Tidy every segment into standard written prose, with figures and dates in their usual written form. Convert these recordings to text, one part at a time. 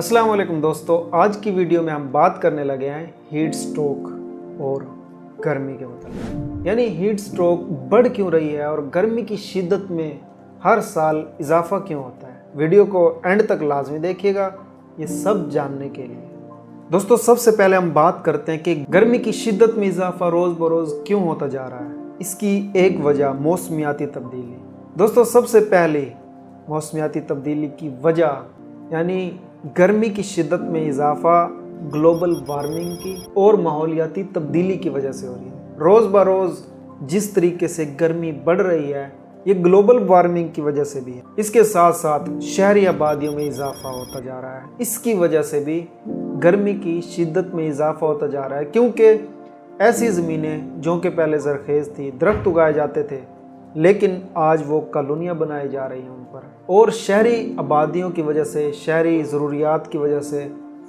अस्सलाम वालेकुम दोस्तों, आज की वीडियो में हम बात करने लगे हैं हीट स्ट्रोक और गर्मी के मतलब। यानी हीट स्ट्रोक बढ़ क्यों रही है और गर्मी की शिद्दत में हर साल इजाफा क्यों होता है। वीडियो को एंड तक लाजमी देखिएगा ये सब जानने के लिए। दोस्तों, सबसे पहले हम बात करते हैं कि गर्मी की शिद्दत में इजाफा रोज़ बरोज़ क्यों होता जा रहा है। इसकी एक वजह मौसमियाती तब्दीली। दोस्तों, सबसे पहले मौसमियाती तब्दीली की वजह यानी गर्मी की शिद्दत में इजाफा ग्लोबल वार्मिंग की और माहौलियाती तब्दीली की वजह से हो रही है। रोज़ बरोज़ जिस तरीके से गर्मी बढ़ रही है ये ग्लोबल वार्मिंग की वजह से भी है। इसके साथ साथ शहरी आबादियों में इजाफा होता जा रहा है, इसकी वजह से भी गर्मी की शिद्दत में इजाफा होता जा रहा है। क्योंकि ऐसी ज़मीनें जो कि पहले ज़रखेज़ थी, दरख्त उगाए जाते थे, लेकिन आज वो कॉलोनियाँ बनाई जा रही हैं उन पर, और शहरी आबादियों की वजह से, शहरी ज़रूरियात की वजह से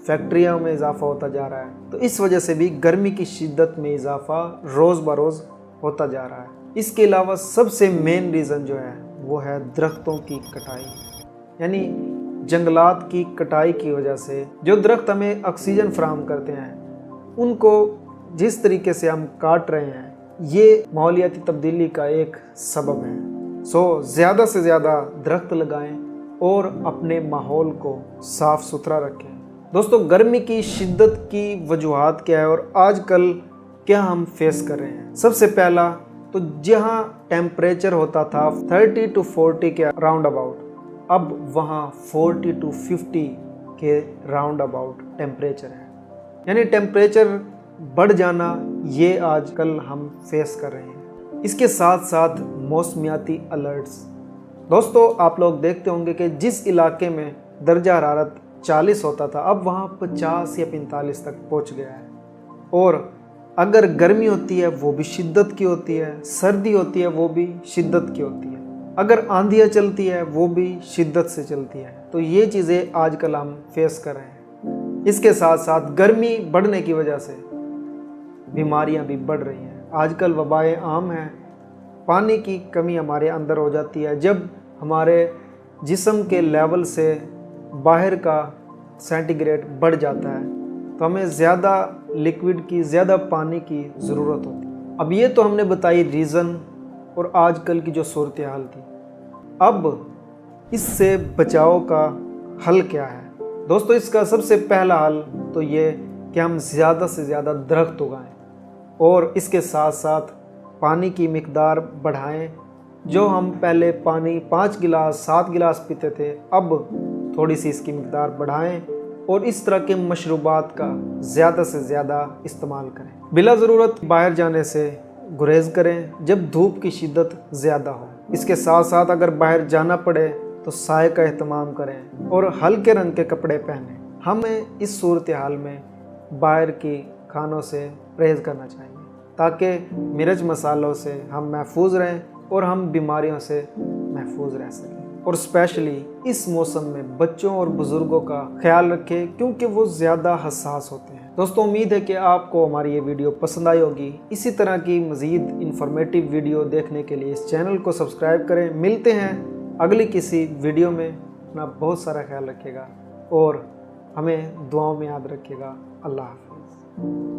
फैक्ट्रियों में इजाफा होता जा रहा है। तो इस वजह से भी गर्मी की शिद्दत में इजाफा रोज़ बरोज़ होता जा रहा है। इसके अलावा सबसे मेन रीज़न जो है वो है दरख्तों की कटाई, यानी जंगलात की कटाई की वजह से जो दरख्त हमें ऑक्सीजन फराहम करते हैं उनको जिस तरीके से हम काट रहे हैं ये माहौलियाती तब्दीली का एक सबब है। ज़्यादा से ज़्यादा दरख्त लगाएं और अपने माहौल को साफ़ सुथरा रखें। दोस्तों, गर्मी की शिद्दत की वजूहात क्या है और आजकल क्या हम फेस कर रहे हैं। सबसे पहला तो जहां टेम्परेचर होता था 30 to 40 के राउंड अबाउट, अब वहां 40 to 50 के राउंड अबाउट टेम्परेचर है। यानी टेम्परेचर बढ़ जाना ये आजकल हम फेस कर रहे हैं। इसके साथ साथ मौसमियाती अलर्ट्स। दोस्तों, आप लोग देखते होंगे कि जिस इलाके में दर्जा हरारत 40 होता था अब वहाँ 50 या 45 तक पहुँच गया है। और अगर गर्मी होती है वो भी शिद्दत की होती है, सर्दी होती है वो भी शिद्दत की होती है, अगर आंधियाँ चलती है वो भी शिद्दत से चलती है। तो ये चीज़ें आजकल हम फेस कर रहे हैं। इसके साथ साथ गर्मी बढ़ने की वजह से बीमारियां भी बढ़ रही हैं। आजकल वबाएं आम हैं। पानी की कमी हमारे अंदर हो जाती है जब हमारे जिस्म के लेवल से बाहर का सेंटीग्रेड बढ़ जाता है तो हमें ज़्यादा लिक्विड की, ज़्यादा पानी की ज़रूरत होती है। अब ये तो हमने बताई रीज़न और आजकल की जो सूरत हाल थी। अब इससे बचाव का हल क्या है। दोस्तों, इसका सबसे पहला हल तो ये कि हम ज़्यादा से ज़्यादा दरख्त उगाएं और इसके साथ साथ पानी की मिकदार बढ़ाएं। जो हम पहले पानी 5 गिलास 7 गिलास पीते थे अब थोड़ी सी इसकी मिकदार बढ़ाएं और इस तरह के मशरूबात का ज़्यादा से ज़्यादा इस्तेमाल करें। बिला ज़रूरत बाहर जाने से गुरेज करें जब धूप की शिद्दत ज़्यादा हो। इसके साथ साथ अगर बाहर जाना पड़े तो साए का एहतमाम करें और हल्के रंग के कपड़े पहनें। हमें इस सूरत हाल में बाहर की खानों से परहेज़ करना चाहिए ताकि मिर्च मसालों से हम महफूज रहें और हम बीमारियों से महफूज रह सकें। और स्पेशली इस मौसम में बच्चों और बुज़ुर्गों का ख्याल रखें क्योंकि वो ज़्यादा हसास होते हैं। दोस्तों, उम्मीद है कि आपको हमारी ये वीडियो पसंद आई होगी। इसी तरह की मज़ीद इंफॉर्मेटिव वीडियो देखने के लिए इस चैनल को सब्सक्राइब करें। मिलते हैं अगली किसी वीडियो में। अपना बहुत सारा ख्याल रखिएगा और हमें दुआओं में याद रखिएगा। अल्लाह हाफ़िज़।